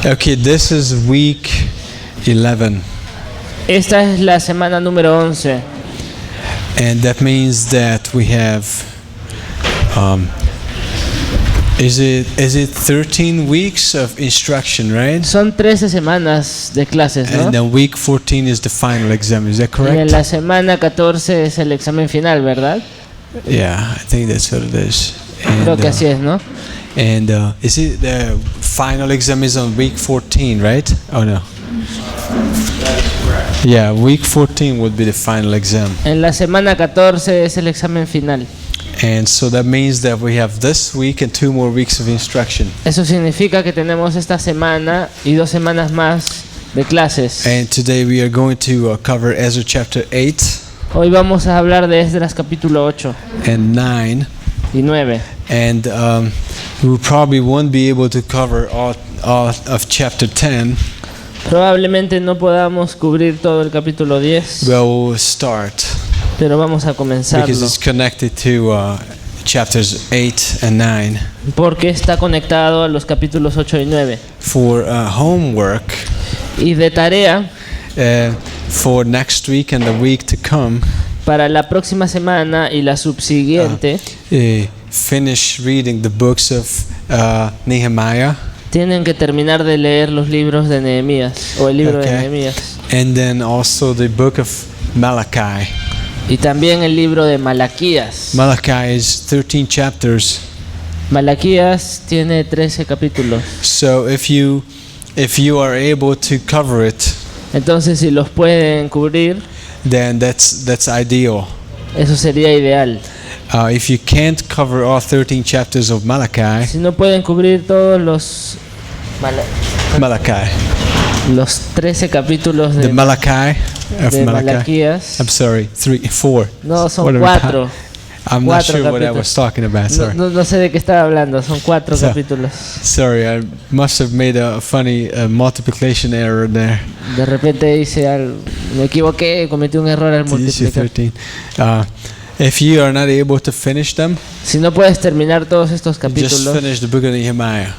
Okay, this is week 11. Esta es la semana número 11. And that means that we have is it 13 weeks of instruction, right? Son 13 semanas de clases, ¿no? And then week 14 is the final exam. Is that Y en correct? la semana 14 es el examen final, ¿verdad? Yeah, I think that's what it is. Creo que así es, ¿no? And is it the final exam is on week 14, right? Oh no. Yeah, week 14 would be the final exam. En la semana 14 es el examen final. And so that means that we have this week and 2 more weeks of instruction. Eso significa que tenemos esta semana y 2 semanas más de clases. And today we are going to cover Ezra chapter 8 Hoy vamos a hablar de Esdras capítulo 8 and 9. y 9. And we probably won't be able to cover all of chapter 10. Probablemente no podamos cubrir todo el capítulo 10, But we'll start pero vamos a comenzarlo because it's connected to chapters 8 and 9. porque está conectado a los capítulos 8 y 9. For homework Y de tarea for next week and the week to come, para la próxima semana y la subsiguiente, finish reading the books of Nehemiah. tienen que terminar de leer los libros de Nehemías o el libro de Okay. Nehemías And then also the book of Malachi. y también el libro de Malaquías. Malachi is 13 chapters. Malaquías tiene 13 capítulos. So if you are able to cover it, Entonces, si los pueden cubrir, then that's ideal. eso sería ideal. If you can't cover all 13 chapters of Malachi, Si no pueden cubrir todos los Malachi, los 13 capítulos the de Malachi of de Malachi. Malaquías, I'm sorry, 4. no, son Whatever 4. I'm not Cuatro sure what I capítulos. was talking about. Sorry. No sé de qué estaba hablando, son 4 So- capítulos. Sorry, I must have made a funny multiplication error there. De repente me equivoqué, cometí un error al TDC multiplicar. 13. If you are not able to finish them, Si no puedes terminar todos estos just capítulos, finish the book of Nehemiah.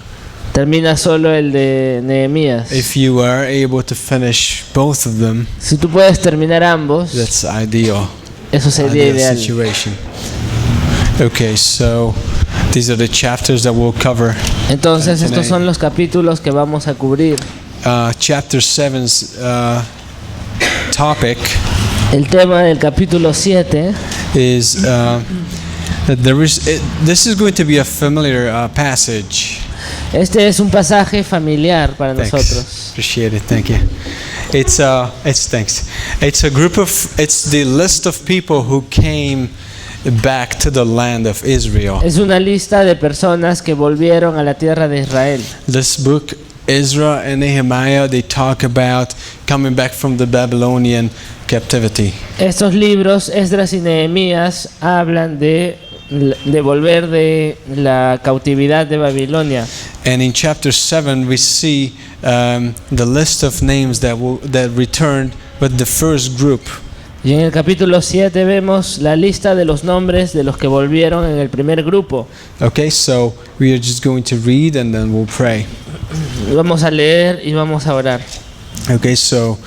termina solo el de Nehemías. If you are able to finish both of them, Si tú puedes terminar ambos, that's ideal. eso sería Ideal ideal. situation. Okay, so these are the chapters that we'll cover. Entonces estos son los capítulos que vamos a cubrir. Chapter 7's topic El tema del capítulo 7 is that this is going to be a familiar passage. Este es un pasaje familiar para Thanks. nosotros. Appreciate it. Thank you. It's thanks. It's the list of people who came back to the land of Israel. Es una lista de personas que volvieron a la tierra de Israel. This book, Ezra and Nehemiah, they talk about coming back from the Babylonian captivity. Estos libros, Esdras y Nehemías, hablan de volver de la cautividad de Babilonia. And in chapter 7, we see the list of names that returned with the first group. Y en el capítulo 7 vemos la lista de los nombres de los que volvieron en el primer grupo. Okay, so we are just going to read and then we'll pray. Vamos a leer y vamos a orar. Okay, so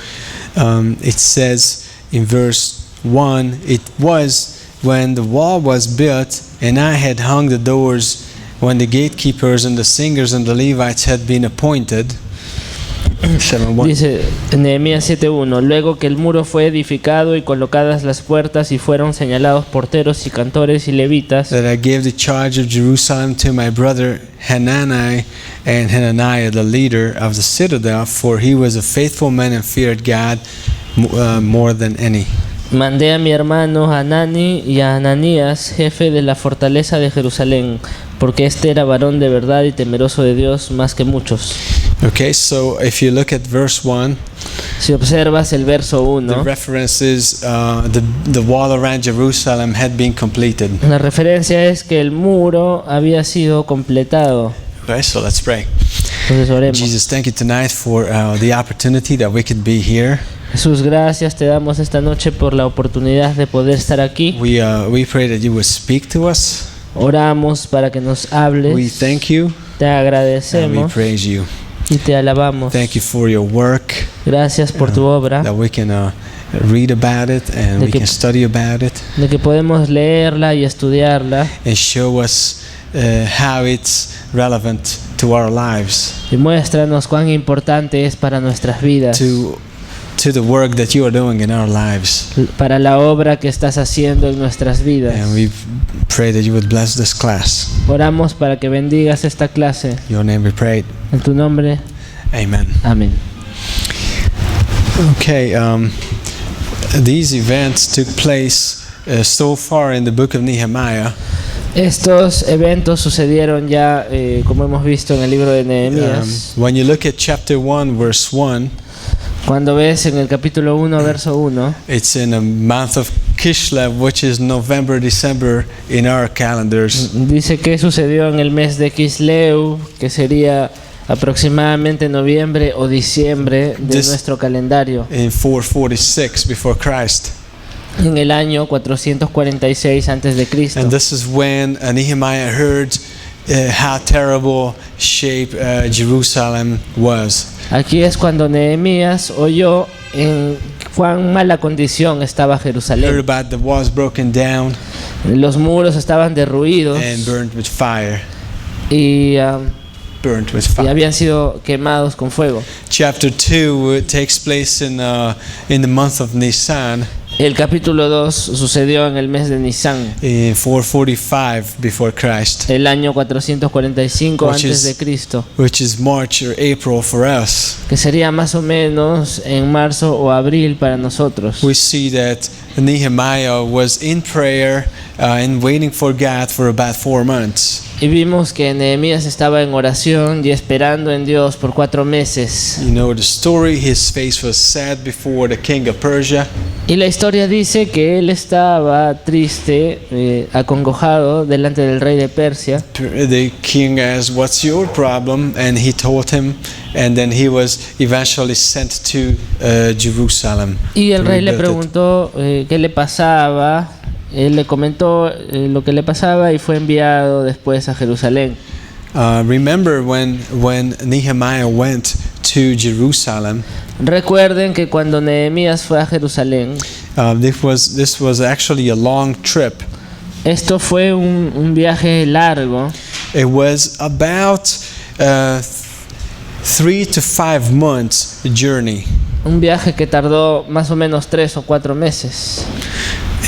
it says in verse 1, it was when the wall was built and I had hung the doors, when the gatekeepers and the singers and the Levites had been appointed. 7:1. Dice Nehemías 7:1, luego que el muro fue edificado y colocadas las puertas y fueron señalados porteros y cantores y levitas, That I gave the charge of Jerusalem to my brother Hanani and Hananiah, the leader of the citadel, for he was a faithful man and feared God more than any. mandé a mi hermano Hanani y a Ananías, jefe de la fortaleza de Jerusalén, porque este era varón de verdad y temeroso de Dios más que muchos. Okay, so if you look at verse 1, Si observas el verso the 1, reference is the wall around Jerusalem had been completed. la referencia es que el muro había sido completado. Okay, so let's pray. Entonces oremos. Jesus, thank you tonight for the opportunity that we could be here. Jesús, gracias te damos esta noche por la oportunidad de poder estar aquí. We pray that you would speak to us. Oramos para que nos We hables. thank you Te and we agradecemos praise you. y te alabamos. Thank you for your work, Gracias por tu obra, that we can read about it and De we que- can study about it de que podemos leerla y estudiarla and show us how it's relevant to our lives, y muéstranos cuán importante es para nuestras vidas, to the work that you are doing in our lives. para la obra que estás haciendo en nuestras vidas. And we pray that you would bless this class. Oramos para que bendigas esta clase. In your name we pray. En tu nombre, Amen. amén. Okay, these events took place so far in the book of Nehemiah. Estos eventos sucedieron ya, como hemos visto en el libro de Nehemías. When you look at chapter 1, verse 1, Cuando ves en el capítulo 1, verso 1, it's in a month of Kislev, which is November, December in our calendars. dice que sucedió en el mes de Kisleu, que sería aproximadamente noviembre o diciembre de This- nuestro calendario, In 446 before Christ. en el año 446 antes de Cristo. And this is when Nehemiah heard how terrible shape Jerusalem was. Aquí es cuando Nehemías oyó en cuán mala condición estaba Heard Jerusalén. about the walls broken down Los muros estaban derruidos and burned with fire. y Burnt with y fire. habían sido quemados con fuego. Chapter 2 takes place in the month of Nisan El capítulo 2 sucedió en el mes de Nisan, in 445 before Christ, el año 445 Which antes is- de Cristo, which is March or April for us. que sería más o menos en marzo o abril para nosotros. We see that Nehemiah was in prayer and waiting for God for about 4 months. Y vimos que Nehemías estaba en oración y esperando en Dios por 4 meses. You know the story, his face was sad before the king of Persia. Y la historia dice que él estaba triste, acongojado delante del rey de Persia. The king asked, "What's your problem?" And he told him, and then he was eventually sent to Jerusalem. Y el to rey le rebuild it. preguntó qué le pasaba. Él le comentó lo que le pasaba y fue enviado después a Jerusalén. Remember when Nehemiah went to Jerusalem, Recuerden que cuando Nehemías fue a Jerusalén, this was actually a long trip. esto fue un viaje largo. It was about 3 to 5 months journey, Un viaje que tardó más o menos 3 o 4 meses.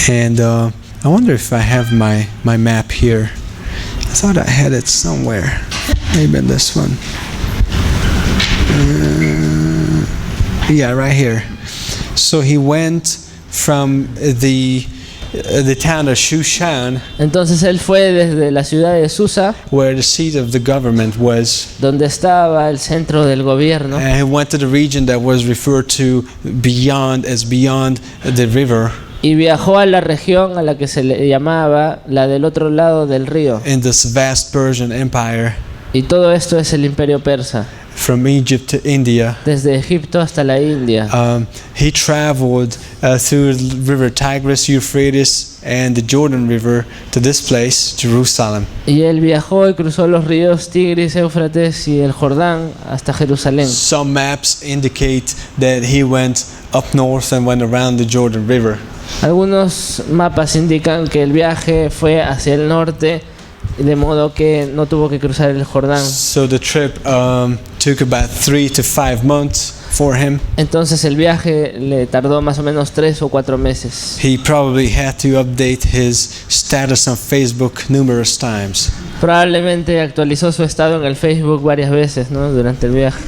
and I wonder if I have my map here. I thought I had it somewhere. Maybe this one. Yeah, right here. So he went from the town of Shushan, Entonces él fue desde la ciudad de Susa, where the seat of the government was, donde estaba el centro del gobierno, and he went to the region that was referred to beyond the river, y viajó a la región a la que se le llamaba la del otro lado del río. in this vast Persian empire, Y todo esto es el imperio persa, from Egypt to India. desde Egipto hasta la India. He traveled through the river Tigris, Euphrates, and the Jordan River to this place, Jerusalem. Y él viajó y cruzó los ríos Tigris, Éufrates y el Jordán hasta Jerusalén. Some maps indicate that he went up north and went around the Jordan River. Algunos mapas indican que el viaje fue hacia el norte, de modo que no tuvo que cruzar el Jordán. So the trip took about 3 to 5 months for him. Entonces el viaje le tardó más o menos 3 o 4 meses. He probably had to update his status on Facebook numerous times. Probablemente actualizó su estado en el Facebook varias veces, ¿no? Durante el viaje.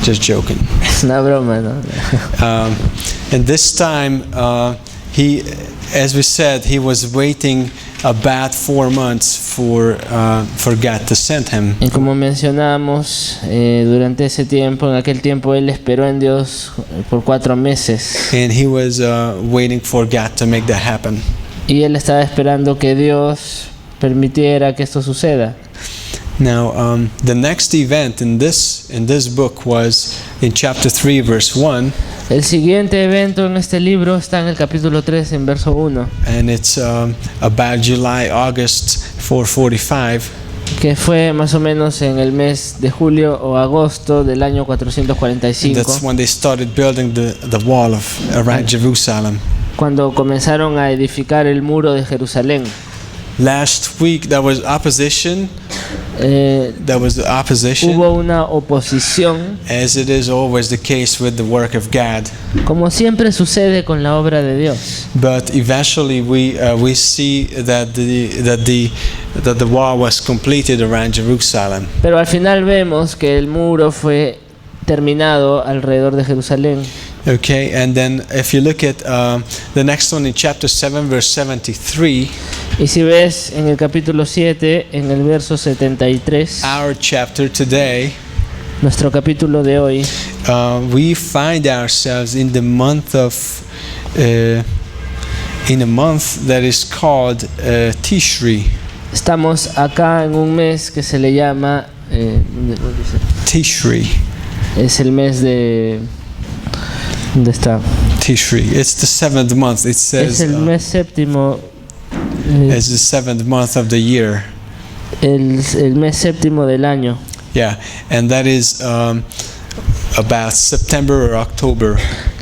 Just joking. Es una broma, ¿no? And this time, he, as we said, he was waiting about 4 months for God to send him. Y como mencionamos, durante ese tiempo, en aquel tiempo, él esperó en Dios por 4 meses. And he was waiting for God to make that happen. Y él estaba esperando que Dios permitiera que esto suceda. Now, the next event in this book was in chapter 3, verse 1, El siguiente evento en este libro está en el capítulo 3, en verso 1. and it's about July, August 445. que fue más o menos en el mes de julio o agosto del año 445, That's when they started building the wall around Jerusalem. cuando comenzaron a edificar el muro de Jerusalén. Last week there was opposition. Hubo una oposición, As it is always the case with the work of God. como siempre sucede con la obra de Dios. But eventually we see that the wall was completed around Jerusalem. Pero al final vemos que el muro fue terminado alrededor de Jerusalén. Okay, and then if you look at the next one in chapter 7, verse 73, Y si ves en el capítulo 7, en el verso 73, our chapter today, nuestro capítulo de hoy, we find ourselves in the month of in a month that is called Tishri. estamos acá en un mes que se le llama, Tishri. es el mes de... ¿Dónde está? Tishri. It's the 7th month. It Es says el mes séptimo, it's the 7th month of the year. el mes séptimo del año. Yeah, and that is about September or October.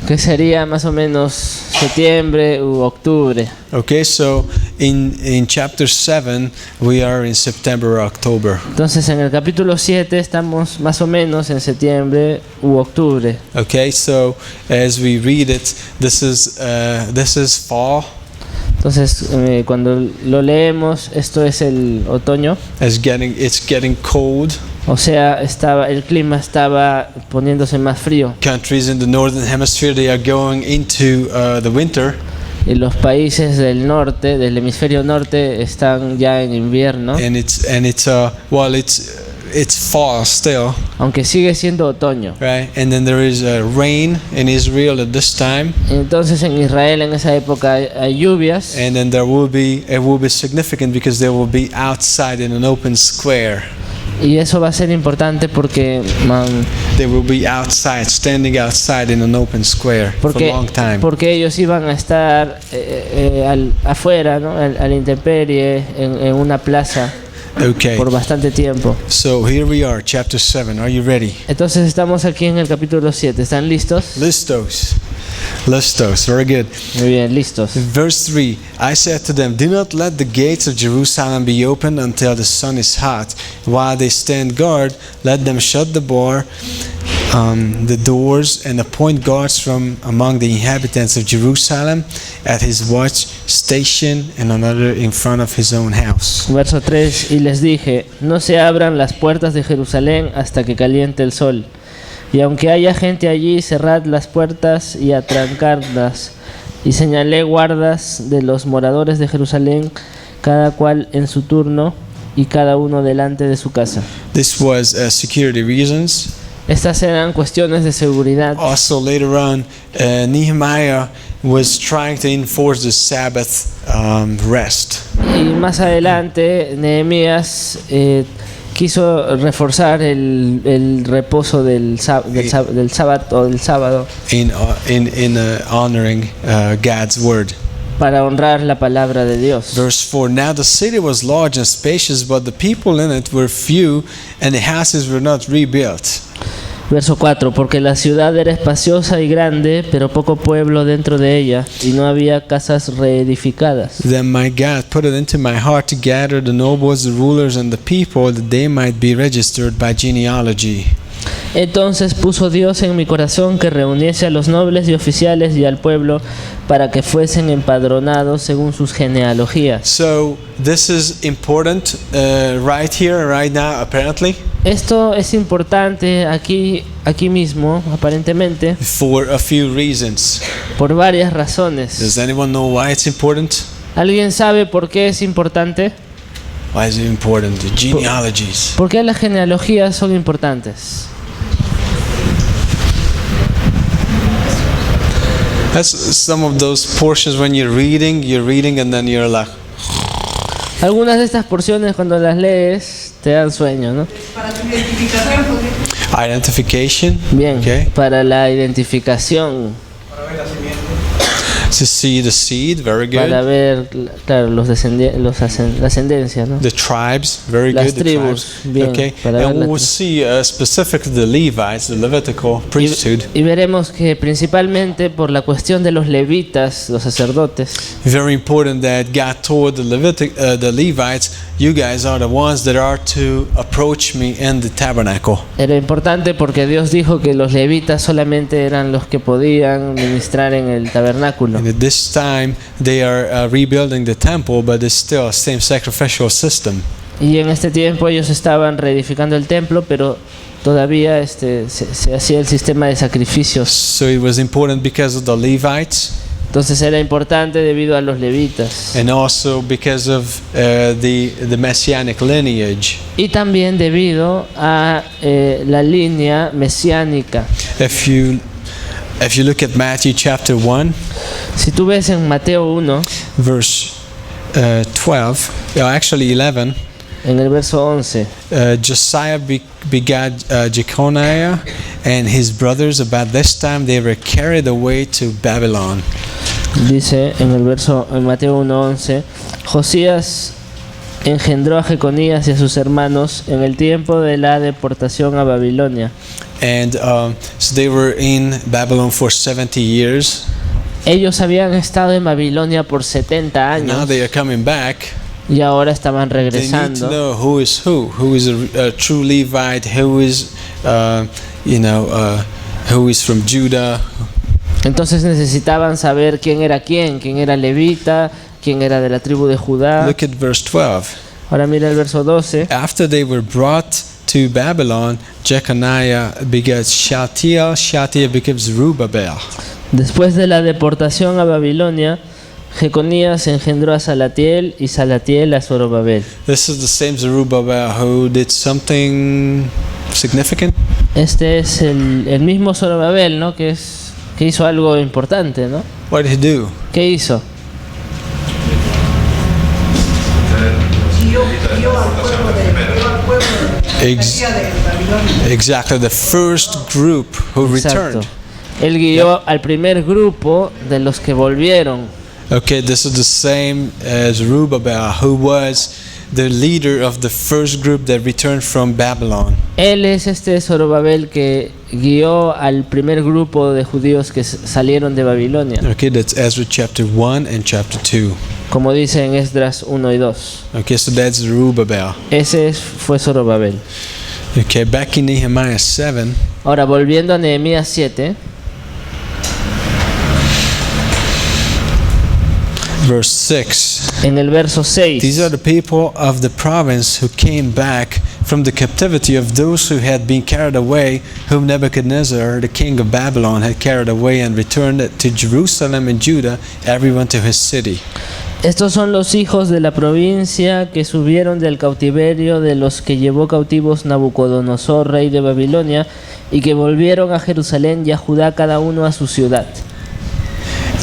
Que sería más o menos septiembre u octubre. Okay, so in chapter 7 we are in September or October. Entonces en el capítulo 7 estamos más o menos en septiembre u octubre. Okay, so as we read it, this is fall. Entonces cuando lo leemos, esto es el otoño. It's getting cold. O sea, el clima estaba poniéndose más frío. Countries in the northern hemisphere, they are going into the winter. Y los países del norte, del hemisferio norte, están ya en invierno. And it's fall still, Aunque sigue siendo otoño. right? And then there is rain in Israel at this time. Entonces en Israel en esa época hay lluvias. And then it will be significant because they will be outside in an open square. Y eso va a ser importante porque They will be outside, standing outside in an open square for a long time. porque ellos iban a estar afuera, ¿no? a la intemperie, en una plaza Okay. por bastante tiempo. So here we are, chapter 7. Are you ready? Entonces estamos aquí en el capítulo 7. ¿Están listos? Listos. Very good. Muy bien, listos. Verse 3, I said to them, do not let the gates of Jerusalem be opened until the sun is hot. While they stand guard, let them shut the doors, and appoint guards from among the inhabitants of Jerusalem at his watch station and another in front of his own house. Verso 3, y les dije, no se abran las puertas de Jerusalén hasta que caliente el sol. Y aunque haya gente allí, cerrad las puertas y atrancadlas. Y señalé guardas de los moradores de Jerusalén, cada cual en su turno y cada uno delante de su casa. This was security reasons. Estas eran cuestiones de seguridad. Also later on, Nehemiah was trying to enforce the Sabbath rest. Y más adelante, Nehemías quiso reforzar el reposo del sábado In honoring God's word. para honrar la palabra de Dios. Verse 4, now the city was large and spacious, but the people in it were few, and the houses were not rebuilt. Verso 4, porque la ciudad era espaciosa y grande, pero poco pueblo dentro de ella, y no había casas reedificadas. Then my God put it into my heart to gather the nobles, the rulers, and the people, that they might be registered by genealogy. Entonces puso Dios en mi corazón que reuniese a los nobles y oficiales y al pueblo para que fuesen empadronados según sus genealogías. So this is important right here, right now, apparently, Esto es importante aquí mismo, aparentemente, for a few reasons. por varias razones. Does anyone know why it's important? ¿Alguien sabe por qué es importante? Why is it important? The genealogies. ¿Por qué las genealogías son importantes? That's some of those portions when you're reading, and then you're like, Algunas de estas porciones cuando las lees te dan sueño, ¿no? Para tu identificación, porque identification. Bien, Okay. para la identificación. To see the seed, very para good. ver, claro, la ascendencia, ¿no? The tribes, very Las good. The tribus, tribes. bien, Okay. para ver And las we'll tribus. see specifically the Levites, the Levitical priesthood. Y veremos que principalmente por la cuestión de los levitas, los sacerdotes, Very important that God told the Levites, you guys are the ones that are to approach me in the tabernacle. era importante porque Dios dijo que los levitas solamente eran los que podían ministrar en el tabernáculo. And at this time, they are rebuilding the temple, but it's still the same sacrificial system. Y en este tiempo ellos estaban reedificando el templo, pero todavía se hacía el sistema de sacrificios. So it was important because of the Levites, Entonces era importante debido a los levitas. and also because of the messianic lineage. Y también debido a la línea mesiánica. If you look at Matthew chapter 1, Si tú ves en Mateo 1, verse 12, actually 11, en el verso 11, Josiah begat Jeconiah and his brothers. About this time they were carried away to Babylon. dice en Mateo 1:11, Josías engendró a Jeconías y a sus hermanos en el tiempo de la deportación a Babilonia. And so they were in Babylon for 70 years. Ellos habían estado en Babilonia por 70 And now años they are coming back. y ahora estaban They need to regresando. know who is a true Levite, who is who is from Judah. Entonces necesitaban saber quién era levita, quién era de la tribu de Judá. Look at verse 12. Ahora mira el verso 12. After they were brought to Babylon, Jeconiah begat Shealtiel, Shealtiel begat Zerubbabel. Después de la deportación a Babilonia, Jeconías engendró a Salatiel y Salatiel a Zorobabel. This is the same Zerubbabel who did something significant. Este es el mismo Zorobabel, ¿no? Que hizo algo importante, ¿no? What did he do? ¿Qué hizo? Guió al pueblo de Ex- Babilonia. Exactly, the first group who Exacto. returned. Él guió al primer grupo de los que volvieron. Okay, this is the same as Zerubbabel, who was the leader of the first group that returned from Babylon. Él es este Zorobabel que guió al primer grupo de judíos que salieron de Babilonia, Okay, that's Ezra chapter 1 and chapter 2. como dice en Esdras 1 y 2. Okay, so that's Zerubbabel. Fue Zorobabel. Okay, back in Nehemiah 7, Ahora, volviendo a Nehemías 7, verse 6. en el verso These 6, are the people of the province who came back from the captivity of those who had been carried away, whom Nebuchadnezzar, the king of Babylon, had carried away and returned to Jerusalem and Judah, everyone to his city. estos son los hijos de la provincia que subieron del cautiverio de los que llevó cautivos Nabucodonosor, rey de Babilonia, y que volvieron a Jerusalén y a Judá, cada uno a su ciudad.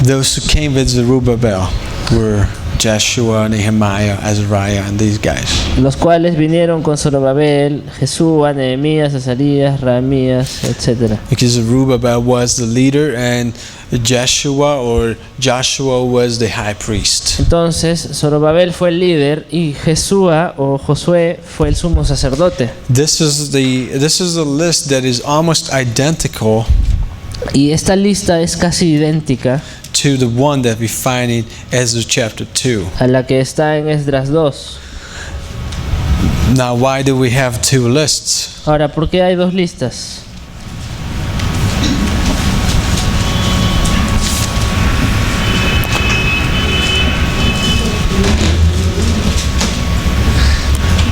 Those who came with Zerubbabel were Joshua, Nehemiah, Azariah, and these guys. Los cuales vinieron con Zorobabel, Jesúa, Nehemías, Azarías, Ramías, etc. Because Zerubbabel was the leader and Joshua was the high priest. Entonces, Zorobabel fue el líder y Jesúa o Josué fue el sumo sacerdote. This is the list that is almost identical Y esta lista es casi idéntica to the one that we find in Ezra chapter 2. a la que está en Esdras 2. Now, why do we have two lists? Ahora, ¿por qué hay dos listas?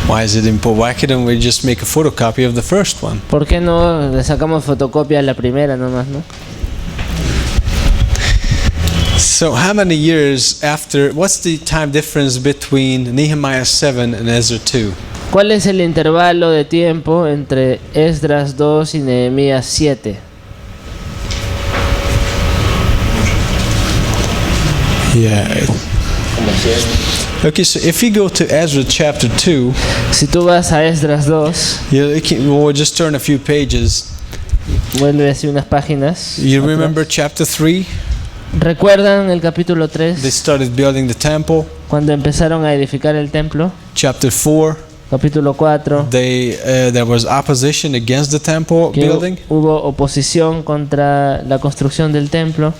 Why is it important? Why couldn't we just make a photocopy of the first one? ¿Por qué no le sacamos fotocopia a la primera nomás, no? So, how many years after? What's the time difference between Nehemiah 7 and Ezra 2? ¿Cuál es el intervalo de tiempo entre Esdras 2 y Nehemías 7? Yeah. Okay, so if you go to Ezra chapter 2, Si tú vas a Esdras 2, we'll just turn a few pages. vuelve así unas páginas. You atrás. remember chapter 3? ¿Recuerdan el capítulo They 3 started building the temple. cuando empezaron a edificar el templo? Chapter 4, Capítulo 4, there was opposition against the temple que building. hubo oposición contra la construcción del templo.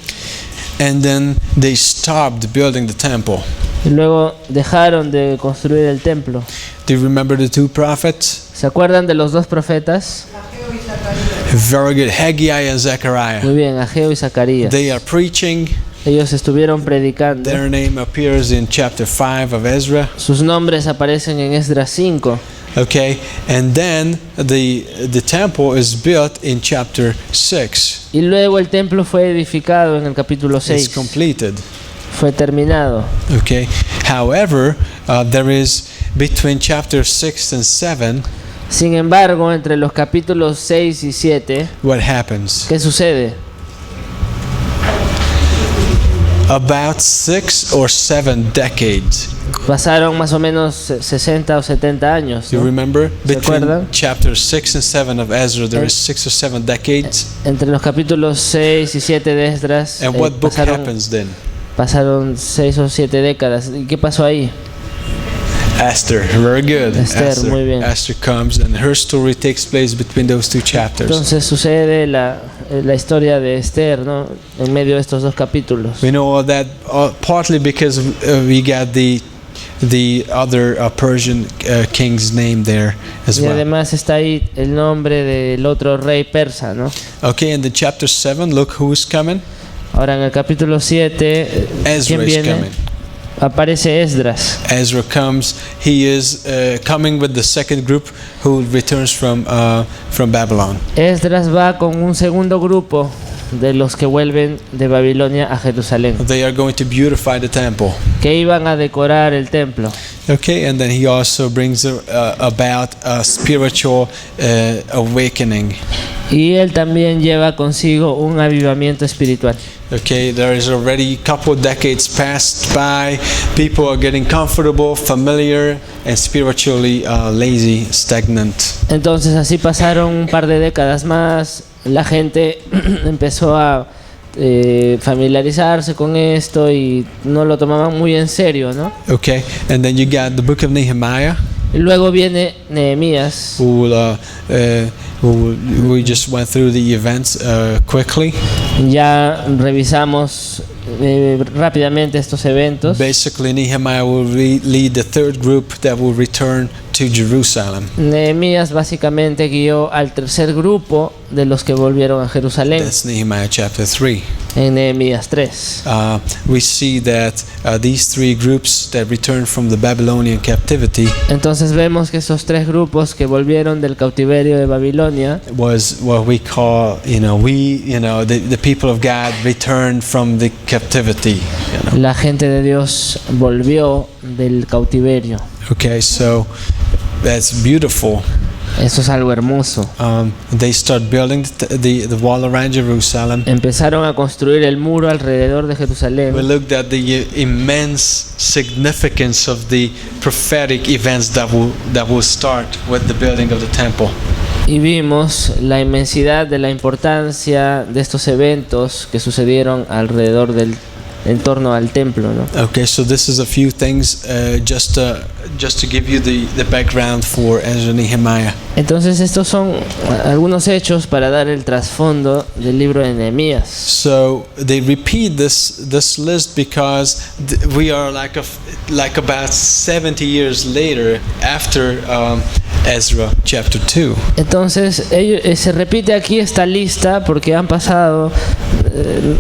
And then they stopped building the temple. Y luego dejaron de construir el templo. Do you remember the two prophets? ¿Se acuerdan de los dos profetas? Ageo y Zacarías. Very good. Haggai and Zechariah. Muy bien, Ageo y Zacarías. They are preaching. Ellos estuvieron predicando. Their name appears in chapter 5 of Ezra. Sus nombres aparecen en Esdras 5. Okay, and then the temple is built in chapter 6. Y luego el templo fue edificado en el capítulo It's 6. completed. Fue terminado. Okay. However, there is between chapter 6 and 7. Sin embargo, entre los capítulos 6 y 7, What happens? ¿qué sucede? About 6 or 7 decades. Pasaron más o menos 60 o 70 años, You ¿no? remember? Between acuerdan? chapter 6 and 7 of Ezra, there is 6 or 7 decades. Entre los capítulos 6 y 7 de Esdras And what book pasaron happens then? 6 o 7 décadas. ¿Y qué pasó ahí? Esther. Very good. Esther, muy bien. Esther comes, and her story takes place between those two chapters. Entonces sucede la historia de Esther, ¿no? En medio de estos dos capítulos. We know all that partly because we got the other Persian king's name there as Y well. además está ahí el nombre del otro rey persa, ¿no? Okay, in the chapter 7, look who's coming. Ahora en el capítulo 7, Ezra ¿quién is viene? coming. Aparece Esdras. Ezra comes. He is coming with the second group who returns from Babylon. Esdras va con un segundo grupo de los que vuelven de Babilonia a Jerusalén, They are going to beautify the temple. que iban a decorar el templo. Okay, and then he also brings about a spiritual awakening. Y él también lleva consigo un avivamiento espiritual. Okay, there is already a couple of decades passed by. People are getting comfortable, familiar, and spiritually lazy, stagnant. Entonces así pasaron un par de décadas más. La gente empezó a familiarizarse con esto y no lo tomaban muy en serio, ¿no? Okay, and then you got the book of Nehemiah, Y luego viene Nehemías, we just went through the events quickly. ya revisamos rápidamente estos eventos. Basically, Nehemiah will lead the third group that will return to Jerusalem. Nehemías básicamente guió al tercer grupo de los que volvieron a Jerusalén That's Nehemiah chapter 3. en Nehemías 3. We see that these three groups that returned from the Babylonian captivity Entonces vemos que esos tres grupos que volvieron del cautiverio de Babilonia was what we call, the people of God returned from the captivity. la gente de Dios volvió del cautiverio. Okay, so that's beautiful. Eso es algo hermoso. They start building the wall around Jerusalem. Empezaron a construir el muro alrededor de We Jerusalén. looked at the immense significance of the prophetic events that will start with the building of the temple. Y vimos la inmensidad de la importancia de estos eventos que sucedieron alrededor en torno al templo, ¿no? Okay, so this is a few things just to give you the background for Ezra and Nehemiah. Entonces estos son algunos hechos para dar el trasfondo del libro de Nehemías. So they repeat this list because we are like about 70 years later after Ezra chapter 2. Entonces se repite aquí esta lista porque han pasado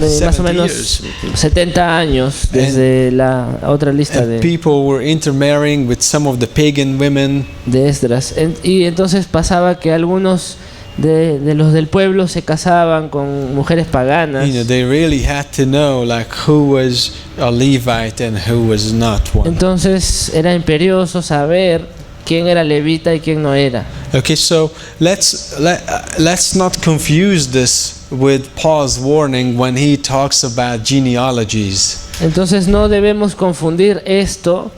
más o 70 menos years. 70 años desde la otra lista And people were intermarrying with some of the pagan women. de Esdras. Y entonces pasaba que algunos de los del pueblo se casaban con mujeres paganas. They really had to know who was a Levite and who was not one. Entonces era imperioso saber quién era levita y quién no era. Okay, so let's not confuse this with Paul's warning when he talks about genealogies. Entonces no debemos confundir esto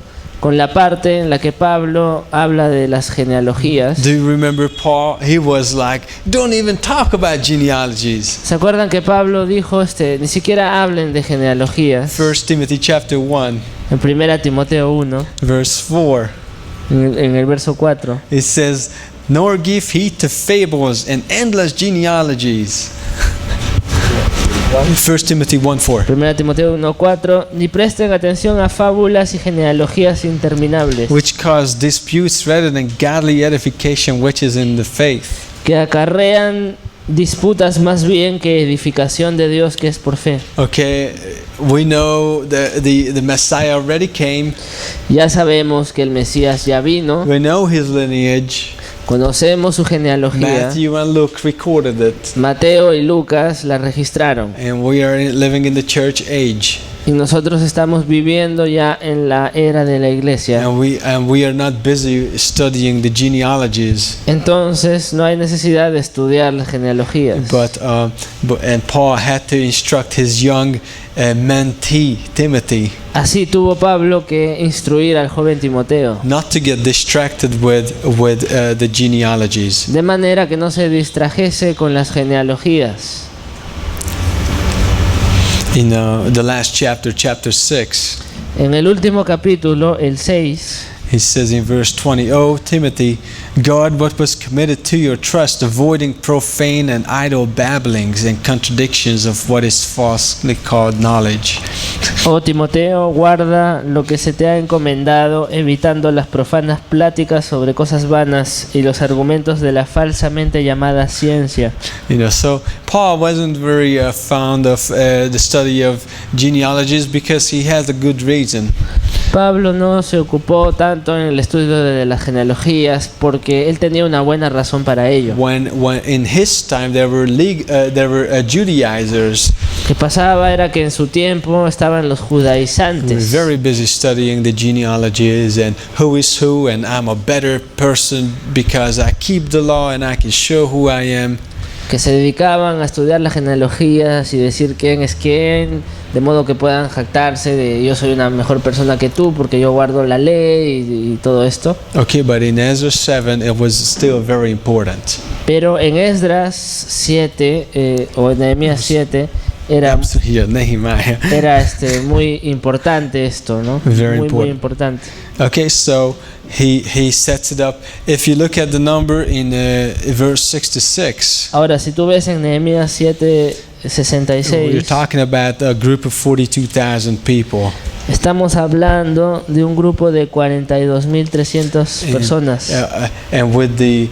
con la parte en la que Pablo habla de las genealogías. Do you remember Paul? He was like, don't even talk about genealogies. ¿Se acuerdan que Pablo dijo, ni siquiera hablen de genealogías? 1 Timothy chapter 1, En 1 Timoteo 1, verse 4. en el verso 4. It says, nor give heed to fables and endless genealogies. 1 Timothy 1:4. 1 Timoteo 1:4, ni presten atención a fábulas y genealogías interminables, Which cause disputes rather than godly edification which is in the faith. que acarrean disputas más bien que edificación de Dios que es por fe. Okay, we know the Messiah already came. Ya sabemos que el Mesías ya vino, We know his lineage. conocemos su genealogía. Matthew and Luke recorded it. Mateo y Lucas la registraron And we are living in the church age. y nosotros estamos viviendo ya en la era de la iglesia. And we are not busy studying the genealogies. Entonces no hay necesidad de estudiar las genealogías. And Paul had to instruct his young mentee, Timothy, Así tuvo Pablo que instruir al joven Timoteo, not to get distracted with the genealogies. de manera que no se distrajese con las genealogías. In the last chapter, chapter 6, En el último capítulo, el 6, he says in verse 20, "O Timothy, guard what was committed to your trust, avoiding profane and idle babblings and contradictions of what is falsely called knowledge." oh Timoteo, guarda lo que se te ha encomendado, evitando las profanas pláticas sobre cosas vanas y los argumentos de la falsamente llamada ciencia. So Paul wasn't very fond of the study of genealogies because he has a good reason. Pablo no se ocupó tanto en el estudio de las genealogías porque él tenía una buena razón para ello. When in his time there were Judaizers. Lo que pasaba era que en su tiempo estaban los He was judaizantes, very busy studying the genealogies and who is who, and I'm a better person because I keep the law and I can show who I am. que se dedicaban a estudiar las genealogías y decir quién es quién, de modo que puedan jactarse de yo soy una mejor persona que tú porque yo guardo la ley y todo esto. Okay, but in Ezra 7 it was still very important. Pero en Esdras 7 o en Nehemías 7 era Yeah, Nehemiah. muy importante esto, ¿no? Very Muy important. importante. Okay, so he sets it up. If you look at the number in verse 66, Ahora, si tú ves en Nehemías 7, we're 66, talking about a group of 42,000 people. estamos hablando de un grupo de 42.300 personas. And with the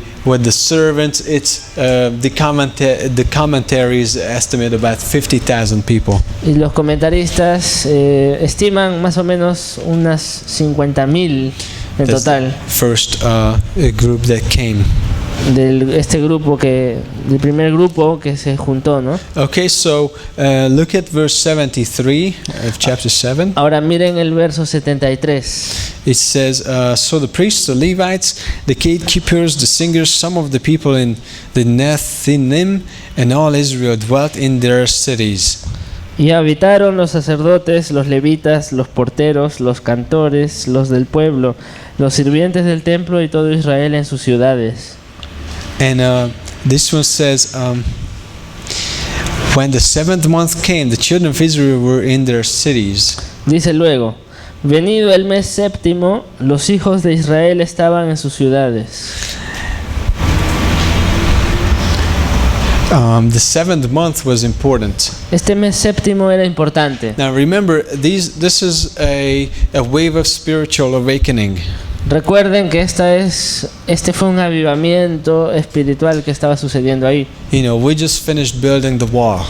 servants, it's the commentaries estimate about 50,000 people. Y los comentaristas estiman más o menos unas 50.000 en That's total the first group that came. del primer grupo que se juntó, ¿no? Okay, so look at verse 73 of chapter 7. Ahora miren el verso 73. It says, so the priests, the Levites, the gatekeepers, the singers, some of the people in the Nethinim, and all Israel dwelt in their cities. Y habitaron los sacerdotes, los levitas, los porteros, los cantores, los del pueblo, los sirvientes del templo y todo Israel en sus ciudades. And this one says, when the 7th month came, the children of Israel were in their cities. Dice luego, venido el mes séptimo, los hijos de Israel estaban en sus ciudades. The 7th month was important. Este mes séptimo era importante. Now remember, this is a wave of spiritual awakening. Recuerden que este fue un avivamiento espiritual que estaba sucediendo ahí. We just finished building the wall.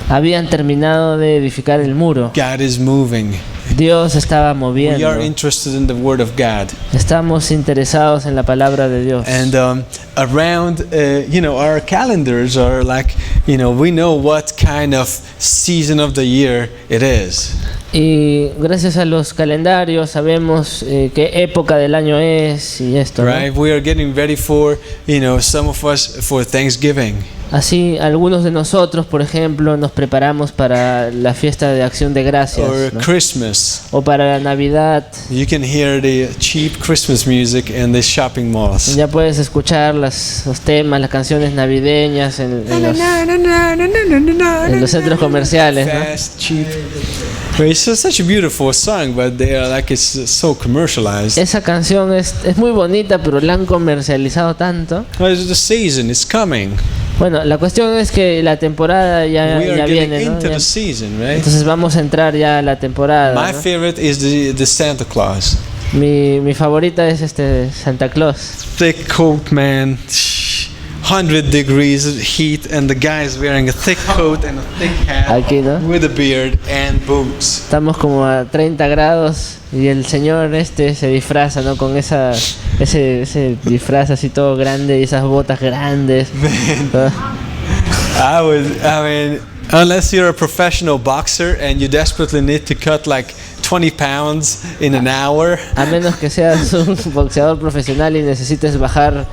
Habían terminado de edificar el muro. God is moving. Dios estaba We moviendo. are interested in the Word of God. Estamos interesados en la palabra de Dios. And around, our calendars are like, we know what kind of season of the year it is. Y gracias a los calendarios sabemos qué época del año es y esto, ¿no? Right? We are getting ready for, some of us for Thanksgiving. Así, algunos de nosotros, por ejemplo, nos preparamos para la fiesta de Acción de Gracias, or ¿no? Christmas. O para la Navidad. You can hear the cheap Christmas music in the shopping malls. Ya puedes escuchar los temas, las canciones navideñas en los centros comerciales, ¿no? Fast, cheap. But it's just such a beautiful song, but they are like it's so commercialized. Esa canción es muy bonita, pero la han comercializado tanto. Well, the season is coming. Bueno, la cuestión es que la temporada ya We are getting viene, ¿no? into Ya- the season, right? Entonces vamos a entrar ya a la temporada, My ¿no? favorite is the Santa Claus. Mi favorita es Santa Claus. Thick coat, man. 100 degrees heat, and the guy is wearing a thick coat and a thick hat Aquí, ¿no? with a beard and boots. Estamos como a 30 grados y el señor se disfraza, ¿no? Con ese disfraz así todo grande y esas botas grandes. ¿no? I mean, unless you're a professional boxer and you desperately need to cut like 20 pounds in an hour, A menos que seas un boxeador profesional y necesites bajar,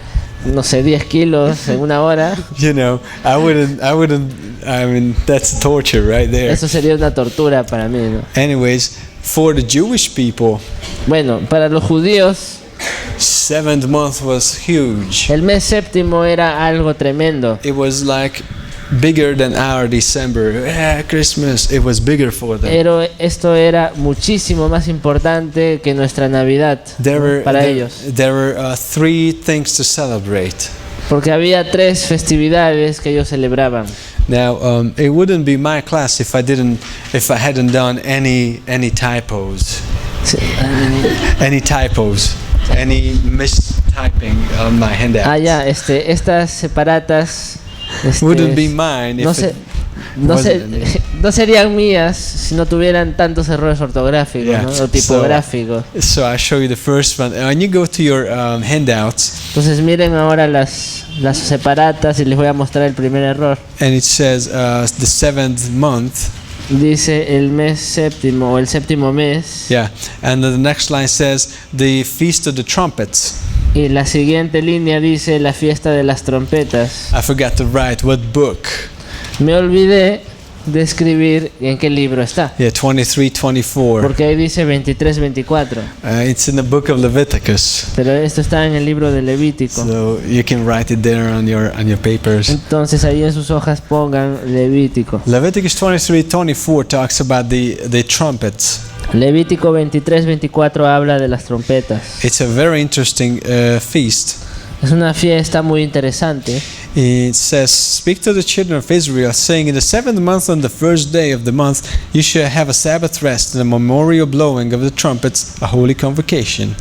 no sé, 10 kilos en una hora, you know, I mean, that's torture right there. eso sería una tortura para mí, ¿no? Anyways, for the Jewish people, Bueno, para los judíos, 7th month was huge. el mes séptimo era algo tremendo. It was like bigger than our December. Christmas, it was bigger for them. Pero esto era muchísimo más importante que nuestra Navidad para ellos. There were 3 things to celebrate. Porque había 3 festividades que ellos celebraban. Now, it wouldn't be my class if I hadn't done any typos, Sí. any mistyping on my handout. Ah, ya, estas separatas Wouldn't be mine if no, se- it no, se- wasn't. no serían mías si no tuvieran tantos errores ortográficos, Yeah. ¿no? O tipográficos. So I'll show you the first one. When you go to your handouts, Entonces miren ahora las separatas y les voy a mostrar el primer error. and it says the 7th month. Dice el mes séptimo o el séptimo mes. Yeah, and the next line says the Feast of the Trumpets. Y la siguiente línea dice la fiesta de las trompetas. I forgot to write what book. Me olvidé de escribir en qué libro está. Yeah, 23-24. Porque ahí dice 23-24. It's in the book of Leviticus. Pero esto está en el libro de Levítico. So you can write it there on your papers. Entonces ahí en sus hojas pongan Levítico. Leviticus 23-24 talks about the trumpets. Levítico 23-24 habla de las trompetas. It's a very interesting feast. Es una fiesta muy interesante. It says, "Speak to the children of Israel, saying, in the 7th month, on the first day of the month, you shall have a Sabbath rest and a memorial blowing of the trumpets, a holy convocation."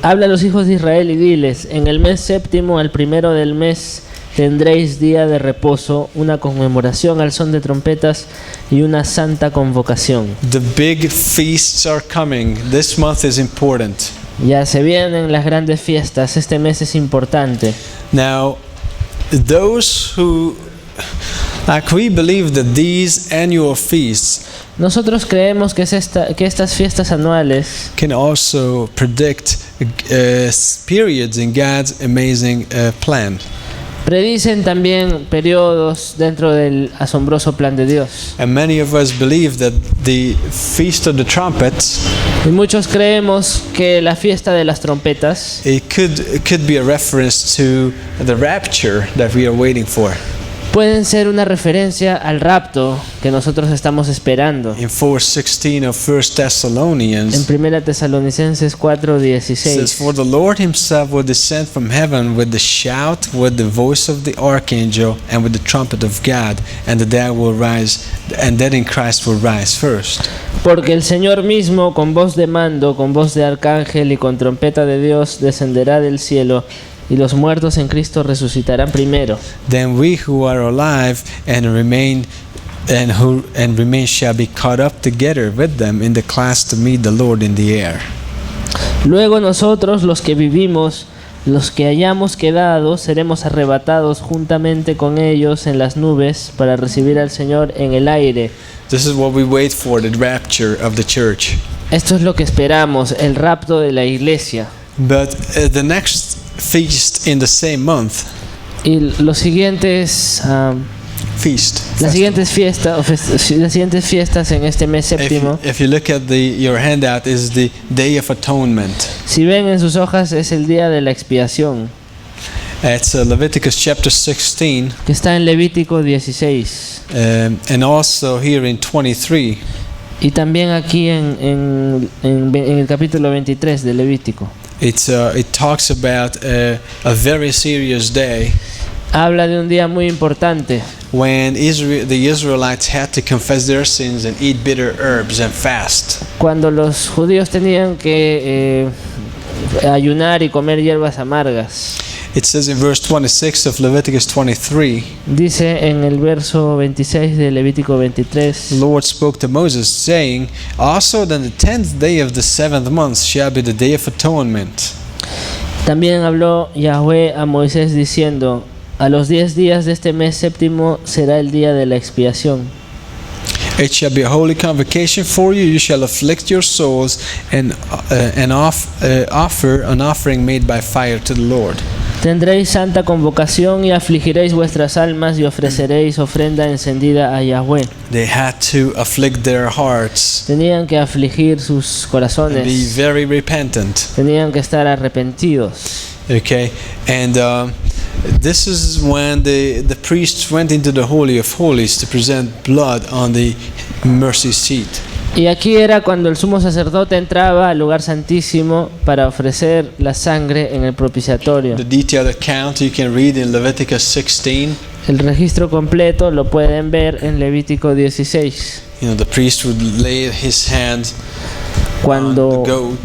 Habla a los hijos de Israel y diles, en el mes séptimo, al primero del mes, tendréis día de reposo, una conmemoración al son de trompetas y una santa convocación. The big feasts are coming. This month is important. Ya se vienen las grandes fiestas, este mes es importante. Now, those who, like, we believe that these annual feasts Nosotros creemos que estas fiestas anuales can also predict periods in God's amazing plan. predicen también periodos dentro del asombroso plan de Dios. And many of us believe that the Feast of the Trumpets, Y muchos creemos que la fiesta de las trompetas it could be a reference to the rapture that we are waiting for. pueden ser una referencia al rapto que nosotros estamos esperando. In 4:16 of 1 En Thessalonians, 1 Tesalonicenses it says, 4:16 "For the Lord himself will descend from heaven with the shout, with the voice of the archangel, and with the trumpet of God, and the dead will rise, and dead in Christ will rise first." Porque el Señor mismo con voz de mando, con voz de arcángel y con trompeta de Dios descenderá del cielo y los muertos en Cristo resucitarán primero. Then we who are alive and remain shall be caught up together with them in the clouds to meet the Lord in the air. Luego nosotros los que vivimos, los que hayamos quedado, seremos arrebatados juntamente con ellos en las nubes para recibir al Señor en el aire. This is what we wait for, the rapture of the church. Esto es lo que esperamos, el rapto de la iglesia. But the next feast in the same month Y los siguientes, feast. las festival. siguientes fiestas en este mes séptimo, If you look at your handout, is the Day of Atonement. si ven en sus hojas, es el día de la expiación, It's Leviticus chapter 16, que está en Levítico 16. and also here in 23. Y también aquí en el capítulo 23 de Levítico. It talks about a very serious day Habla de un día muy importante, when the Israelites had to confess their sins and eat bitter herbs and fast. cuando los judíos tenían que ayunar y comer hierbas amargas. It says in verse 26 of Leviticus 23, Dice en el verso 26 de Levítico 23, the Lord spoke to Moses, saying, "Also then the 10th day of the 7th month shall be the day of atonement. también habló Yahweh a Moisés diciendo, a los 10 días de este mes séptimo será el día de la expiación. It shall be a holy convocation for you. You shall afflict your souls and offer an offering made by fire to the Lord." Tendréis santa convocación y afligiréis vuestras almas y ofreceréis ofrenda encendida a Yahweh. They had to afflict their hearts Tenían que afligir sus and be corazones, very repentant. tenían que estar arrepentidos. Okay, and this is when the priests went into the Holy of Holies to present blood on the mercy seat. Y aquí era cuando el sumo sacerdote entraba al lugar santísimo para ofrecer la sangre en el propiciatorio. The detailed account you can read in Leviticus 16. El registro completo lo pueden ver en Levítico 16, The priest would lay his hand on the goat,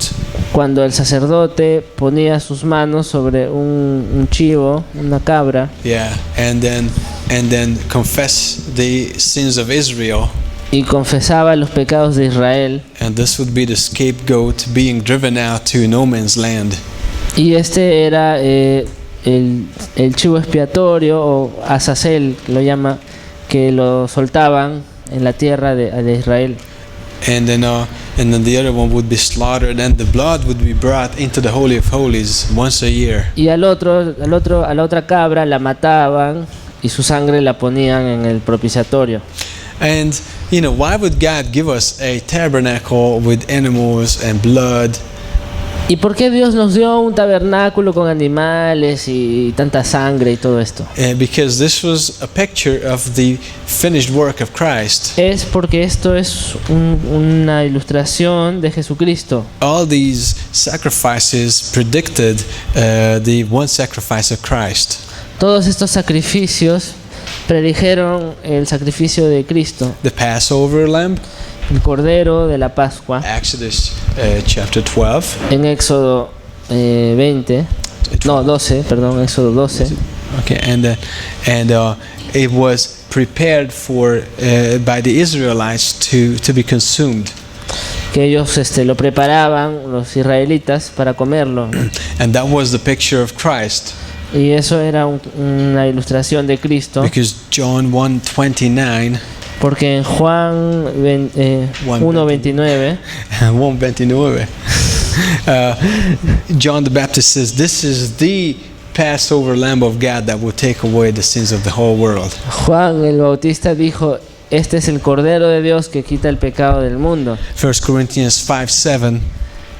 cuando el sacerdote ponía sus manos sobre un chivo, una cabra, and then confess the sins of Israel. y confesaba los pecados de Israel. And this would be the scapegoat being driven out to no man's land. Y este era el chivo expiatorio, o Azazel lo llama, que lo soltaban en la tierra de Israel. And then the other one would be slaughtered, and the blood would be brought into the Holy of Holies once a year. Y a la otra cabra la mataban y su sangre la ponían en el propiciatorio. And why would God give us a tabernacle with animals and blood? ¿Y por qué Dios nos dio un tabernáculo con animales y tanta sangre y todo esto? Because this was a picture of the finished work of Christ. Es porque esto es una ilustración de Jesucristo. All these sacrifices predicted the one sacrifice of Christ. Todos estos sacrificios predijeron el sacrificio de Cristo, The Passover lamb, el Cordero de la Pascua, Exodus chapter 12. en Éxodo 12, Okay, and it was prepared for by the Israelites to be consumed, que ellos lo preparaban, los israelitas, para comerlo. and that was the picture of Christ. Y eso era una ilustración de Cristo, Because John 1:29, porque en Juan 1:29 1:29, John the Baptist says, "This is the Passover Lamb of God that will take away the sins of the whole world." Juan el Bautista dijo, este es el Cordero de Dios que quita el pecado del mundo. 1 Corinthians 5:7,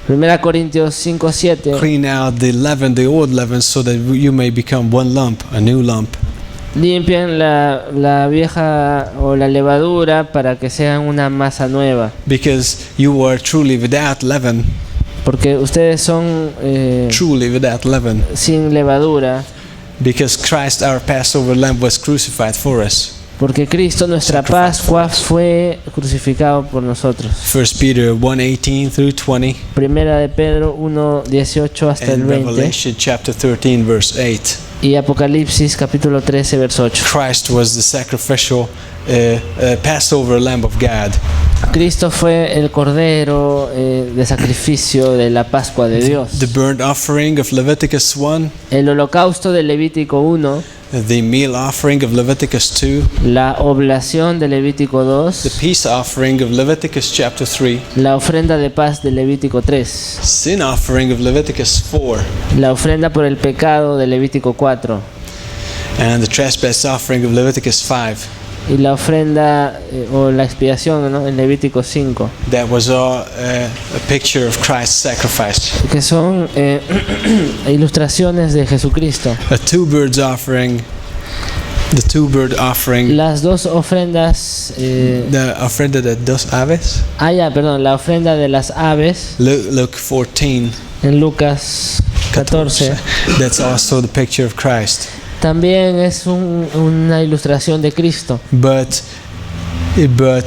1 Corintios 5:7, clean out the leaven, the old leaven, so that you may become one lump, a new lump. limpian la vieja o la levadura para que sean una masa nueva, Because you are truly without leaven, porque ustedes son truly without leaven. sin levadura, Because Christ, our Passover Lamb, was crucified for us. porque Cristo, nuestra Pascua, fue crucificado por nosotros. 1 Peter 1:18 through 20, Primera de Pedro 1:18 hasta el and 20, Revelation chapter 13 verse 8. y Apocalipsis capítulo 13 verso 8. Christ was the sacrificial Passover Lamb of God. Cristo fue el Cordero de sacrificio de la Pascua de Dios. The burnt offering of Leviticus 1, El holocausto de Levítico 1, the meal offering of Leviticus 2, la oblación de Levítico the 2, peace offering of Leviticus chapter 3, la ofrenda de paz de Levítico 3, sin offering of Leviticus 4, la ofrenda por el pecado de Levítico 4, and the trespass offering of Leviticus 5. y la ofrenda o la expiación, ¿no? En Levítico 5, That was all a picture of Christ's sacrifice. que son ilustraciones de Jesucristo. A two-birds offering, the two-bird offering, Las dos ofrendas, the ofrenda de dos aves. la ofrenda de las aves Luke 14. en Lucas 14 That's also the picture of Christ. también es una ilustración de Cristo, But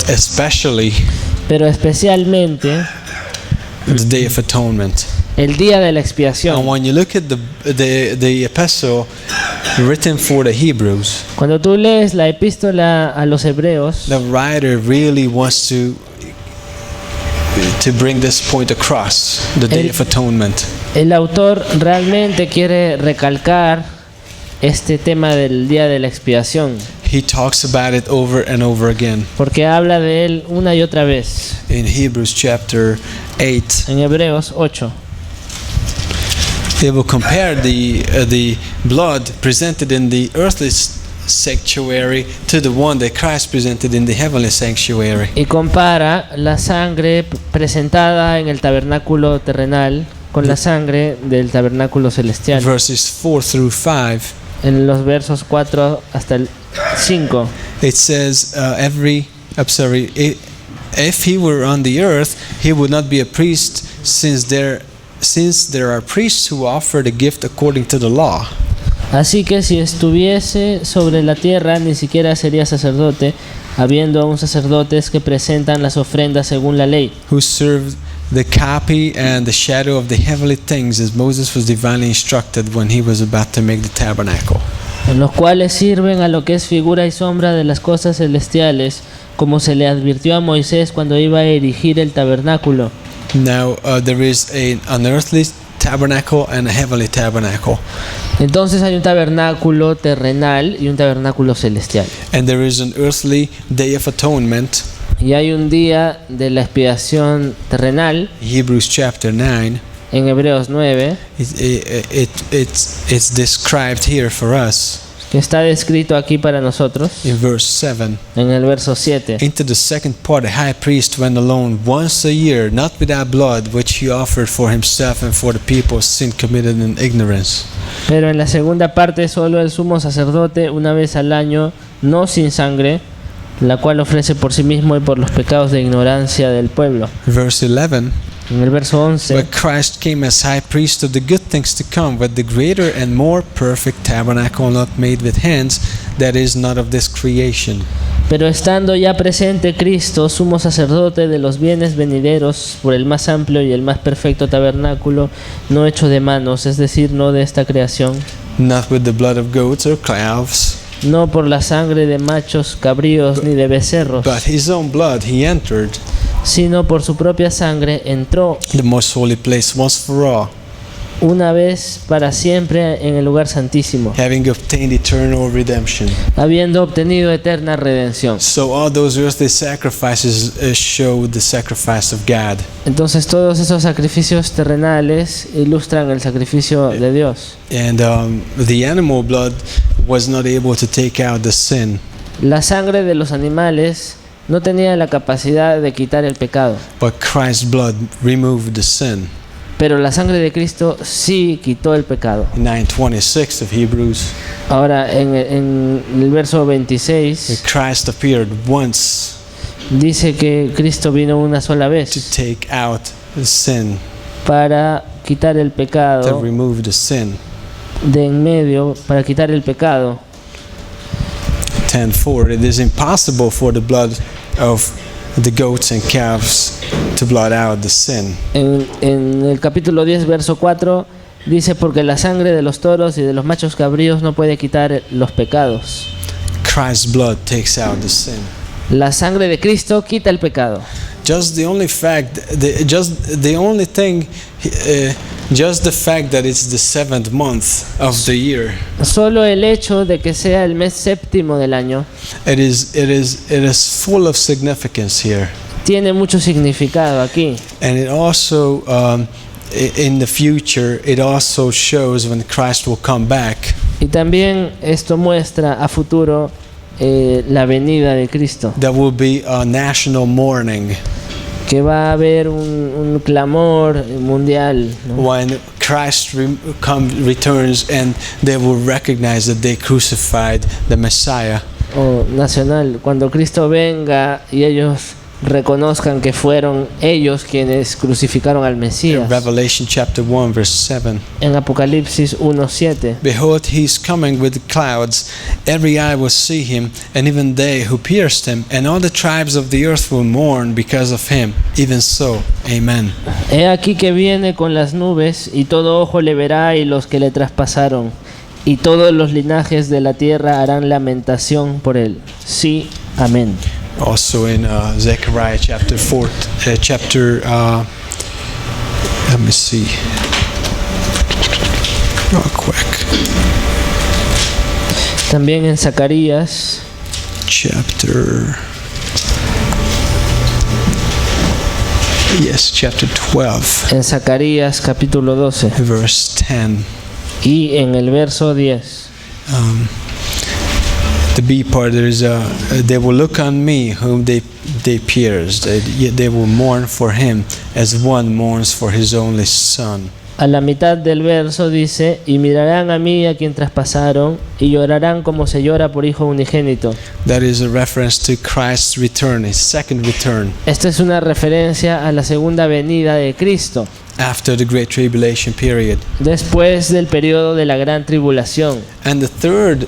especially pero especialmente the Day of Atonement. el día de la And expiación. when you look at the epistle written for the Hebrews, Cuando tú lees la epístola a los hebreos, the writer really wants to bring this point across, the Day El- of Atonement. el autor realmente quiere recalcar este tema del día de la expiación, He talks about it over and over again. porque habla de él una y otra vez. In Hebrews chapter 8, En Hebreos 8 they will compare the blood presented in the earthly sanctuary to the one that Christ presented in the heavenly sanctuary. y compara la sangre presentada en el tabernáculo terrenal con la sangre del tabernáculo celestial. Verses 4 through 5, En los versos 4 hasta el 5 it says, if he were on the earth, he would not be a priest, since there are priests who offer the gift according to the law. Así que si estuviese sobre la tierra, ni siquiera sería sacerdote, habiendo aún sacerdotes que presentan las ofrendas según la ley, Who served the copy and the shadow of the heavenly things, as Moses was divinely instructed when he was about to make the tabernacle. en los cuales sirven a lo que es figura y sombra de las cosas celestiales, como se le advirtió a Moisés cuando iba a erigir el tabernáculo. Now there is an earthly tabernacle and a heavenly tabernacle, Entonces hay un tabernáculo terrenal y un tabernáculo celestial. and there is an earthly Day of Atonement. Y hay un día de la expiación terrenal Hebrews chapter 9. en Hebreos 9, It's described here for us que está descrito aquí para nosotros in verse 7. en el verso 7. Into the second part, the high priest went alone once a year, not without blood, which he offered for himself and for the people's sin committed in ignorance. Pero en la segunda parte solo el sumo sacerdote una vez al año, no sin sangre, la cual ofrece por sí mismo y por los pecados de ignorancia del pueblo. Verse 11. En el verso 11, But Christ came as high priest of the good things to come, with the greater and more perfect tabernacle not made with hands, that is not of this creation. pero estando ya presente Cristo, sumo sacerdote de los bienes venideros, por el más amplio y el más perfecto tabernáculo, no hecho de manos, es decir, no de esta creación, Not with the blood of goats or calves, no por la sangre de machos, cabríos ni de becerros, but his own blood he entered sino por su propia sangre entró the most holy place once for all, una vez para siempre en el lugar santísimo, having obtained eternal redemption. habiendo obtenido eterna redención. So all those earthly sacrifices show the sacrifice of God. Entonces todos esos sacrificios terrenales ilustran el sacrificio de Dios. And the animal blood was not able to take out the sin, La sangre de los animales no tenía la capacidad de quitar el pecado, but Christ's blood removed the sin. pero la sangre de Cristo sí quitó el pecado. In 9:26 of Hebrews, Ahora en el verso 26 Christ appeared once dice que Cristo vino una sola to vez take out the sin, para quitar el to pecado remove the sin. de en medio, para quitar el pecado. 10:4. It is impossible for the blood of the goats and calves to blot out the sin. En el capítulo 10, verso 4, dice, porque la sangre de los toros y de los machos cabríos no puede quitar los pecados. Christ's blood takes out the sin. La sangre de Cristo quita el pecado. Just the only fact, just the fact that it's the 7th month of the year. Solo el hecho de que sea el mes séptimo del año It is full of significance here, tiene mucho significado aquí. and it also in the future it also shows when Christ will come back. Y también esto muestra a futuro la venida de Cristo, There will be a national mourning que va a haber un clamor mundial, ¿no? when Christ returns, and they will recognize that they crucified the Messiah. O nacional, cuando Cristo venga y ellos reconozcan que fueron ellos quienes crucificaron al In Mesías. Revelation chapter 1 verse 7. En Apocalipsis 1:7. Behold, he is coming with the clouds. Every eye will see him, and even they who pierced him, and all the tribes of the earth will mourn because of him. Even so, amen. He aquí que viene con las nubes, y todo ojo le verá, y los que le traspasaron, y todos los linajes de la tierra harán lamentación por él. Sí, amén. Also in Zechariah chapter 4, let me see, real quick, También en Zacarías, chapter 12, en Zacarías capítulo 12, verse 10. y en el verso 10. The B part, there is they will look on me whom they pierced, yet they will mourn for him as one mourns for his only son. A la mitad del verso dice: y mirarán a mí a quien traspasaron, y llorarán como se llora por hijo unigénito. That is a reference to Christ's return, his second return, Esta es una referencia a la segunda venida de Cristo, after the Great Tribulation period. después del periodo de la gran tribulación. And the third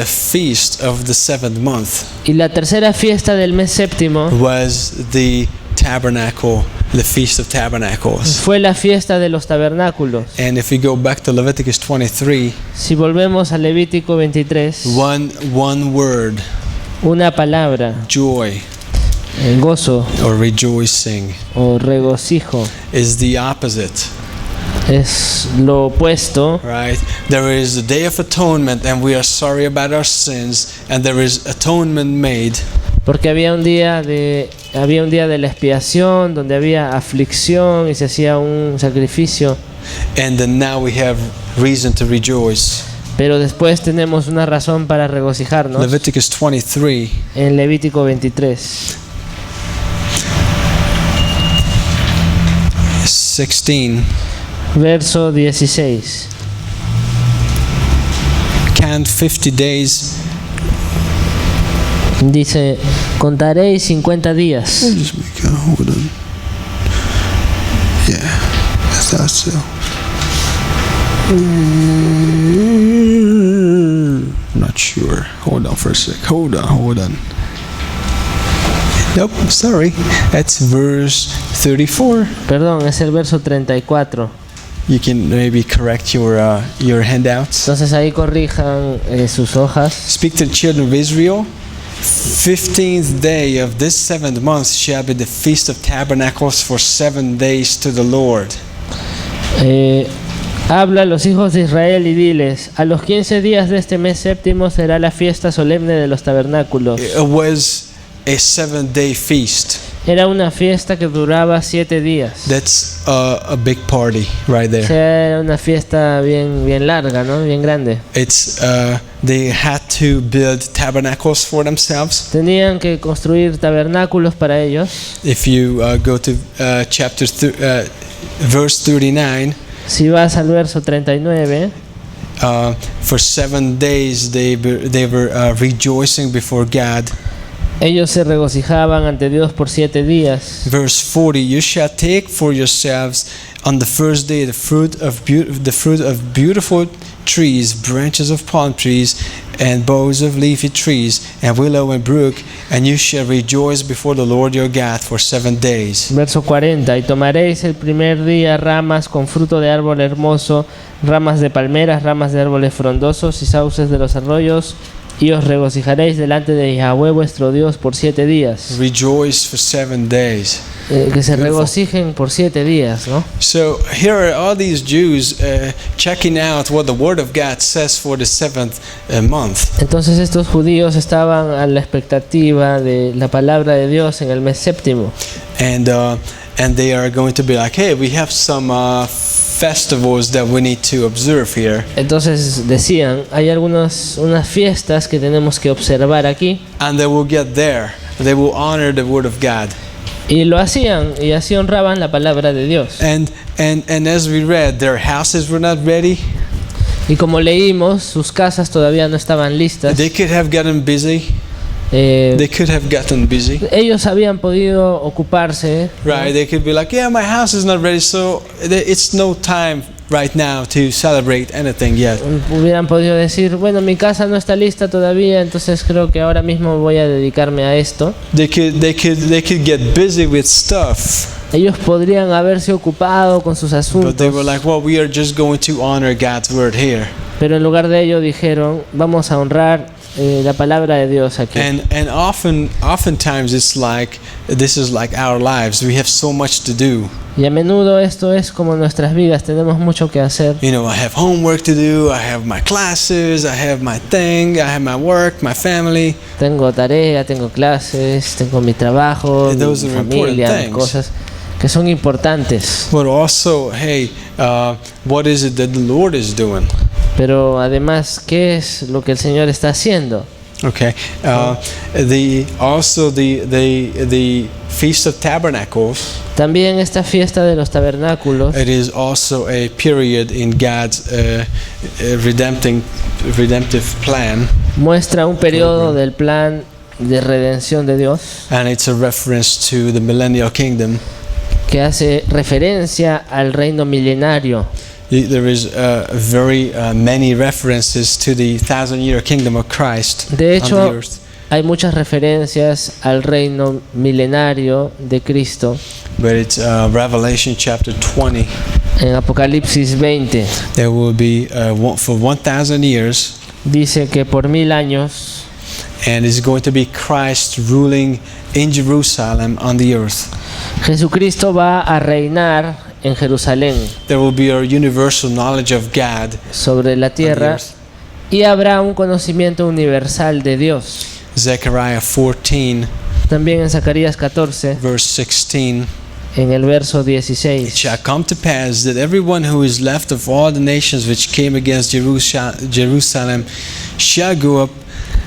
feast of the 7th month Y la tercera fiesta del mes séptimo was the tabernacle, the Feast of Tabernacles. fue la fiesta de los tabernáculos. And if we go back to Leviticus 23, Si volvemos a Levítico 23, one word, una palabra, joy gozo or rejoicing, o regocijo, is the opposite, es lo opuesto. right? There is the Day of Atonement, and we are sorry about our sins, and there is atonement made. Porque había un día de la expiación donde había aflicción y se hacía un sacrificio, And then now we have reason to rejoice. pero después tenemos una razón para regocijarnos. Leviticus 23, En Levítico 23, 16. verso 16. Count 50 days. Dice: contaréis 50 días. Just make hold on. Yeah, I thought so. Not sure. Hold on for a sec. Hold on. Nope, sorry. That's verse 34. Perdón, es el verso 34. You can maybe correct your handouts. Entonces ahí corrijan sus hojas. Speak to the children of Israel. 15th day of this 7th month shall be the Feast of Tabernacles for 7 days to the Lord. Habla a los hijos de Israel y diles: a los 15 días de este mes séptimo será la fiesta solemne de los tabernáculos. It was a 7-day feast. Era una fiesta que duraba 7 días. That's a big party right O there. sea, era una fiesta bien larga, ¿no? Bien grande. It's they had to build tabernacles for themselves. Tenían que construir tabernáculos para ellos. If you go to verse 39, Si vas al verso 39, for 7 days they were rejoicing before God. ellos se regocijaban ante Dios por 7 días. Verse 40, you shall take for yourselves on the first day the fruit of beautiful trees, branches of palm trees, and boughs of leafy trees, and willow and brook, and you shall rejoice before the Lord your God for 7 days. Verso 40, y tomaréis el primer día ramas con fruto de árbol hermoso, ramas de palmeras, ramas de árboles frondosos y sauces de los arroyos, y os regocijaréis delante de Yahweh vuestro Dios por 7 días. Rejoice for 7 days. Que se Beautiful. regocijen por 7 días, ¿no? So here are all these Jews checking out what the Word of God says for the 7th month. Entonces estos judíos estaban a la expectativa de la palabra de Dios en el mes séptimo. And they are going to be like, hey, we have some festivals that we need to observe here. Entonces decían, hay unas fiestas que tenemos que observar aquí. And they will get there. They will honor the word of God. Y lo hacían, y así honraban la palabra de Dios. And as we read, their houses were not ready. Y como leímos, sus casas todavía no estaban listas. They could have gotten busy. Eh, They could have gotten busy. ellos habían podido ocuparse. Right? They could be like, yeah, my house is not ready, so it's no time right now to celebrate anything yet. Hubieran podido decir, bueno, mi casa no está lista todavía, entonces creo que ahora mismo voy a dedicarme a esto. They could get busy with stuff. Ellos podrían haberse ocupado con sus But they were asuntos, like, well, we are just going to honor God's word here. pero en lugar de ello dijeron, vamos a honrar la palabra de Dios aquí. And oftentimes it's like, this is like our lives. We have so much to do. Y a menudo esto es como nuestras vidas, tenemos mucho que hacer. You know, I have homework to do, I have my classes, I have my thing, I have my work, my family. Tengo tarea, tengo clases, tengo mi trabajo, And those mi are important familia, things. cosas que son importantes. But also, hey, what is it that the Lord is doing? Pero además, ¿qué es lo que el Señor está haciendo? Okay. The Feast of Tabernacles. También esta fiesta de los tabernáculos It is also a period in God's redemptive plan, muestra un periodo del plan de redención de Dios and it's a reference to the millennial kingdom. que hace referencia al reino milenario. There is very many references to the 1,000-year kingdom of Christ De on the hecho, earth. hay muchas referencias al reino milenario de Cristo But it's Revelation chapter 20. en Apocalipsis 20. There will be for 1,000 years, Dice que por 1000 años and it's going to be Christ ruling in Jerusalem on the earth. Jesucristo va a reinar en Jerusalén There will be a universal knowledge of God sobre la on the tierra earth. y habrá un conocimiento universal de Dios. Zechariah 14, También en Zacarías 14, verse 16. en el verso It 16. shall come to pass that everyone who is left of all the nations which came against Jerusalem shall go up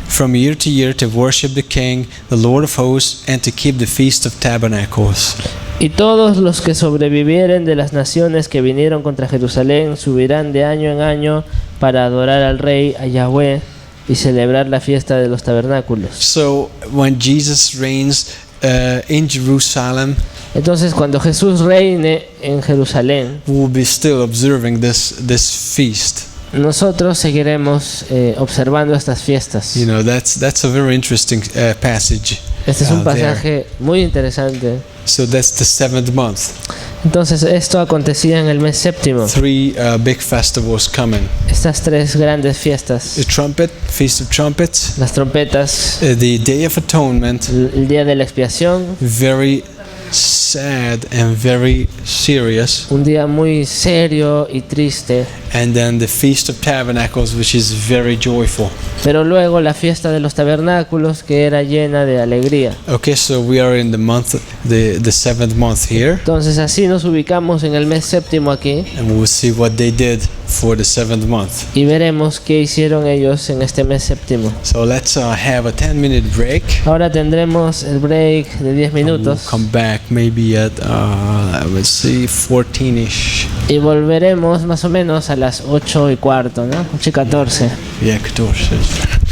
from year to year to worship the King, the Lord of hosts, and to keep the Feast of Tabernacles. Y todos los que sobrevivieren de las naciones que vinieron contra Jerusalén subirán de año en año para adorar al Rey, a Yahweh, y celebrar la fiesta de los tabernáculos. So when Jesus reigns in Jerusalem, Entonces, cuando Jesús reine en Jerusalén, we'll be still observing this feast. nosotros seguiremos observando estas fiestas. You know, that's a very interesting passage. Este es un there. pasaje muy interesante. So that's the 7th month. Entonces, esto acontecía en el mes séptimo. 3 big festivals coming. Estas tres grandes fiestas: The trumpet, Feast of Trumpets, las trompetas, the Day of Atonement, el día de la expiación, very sad and very serious, un día muy serio y triste, and then the Feast of Tabernacles, which is very joyful. pero luego la fiesta de los tabernáculos, que era llena de alegría. Okay, so we are in the month, the 7th month here, Entonces así nos ubicamos en el mes séptimo aquí and we will see what they did for the 7th month. y veremos qué hicieron ellos en este mes séptimo. So let's have a 10-minute break. Ahora tendremos el break de 10 We'll minutos come back maybe at let's see, 14ish. y volveremos más o menos a las 8:15, ¿no? 8:14. Yeah, 14.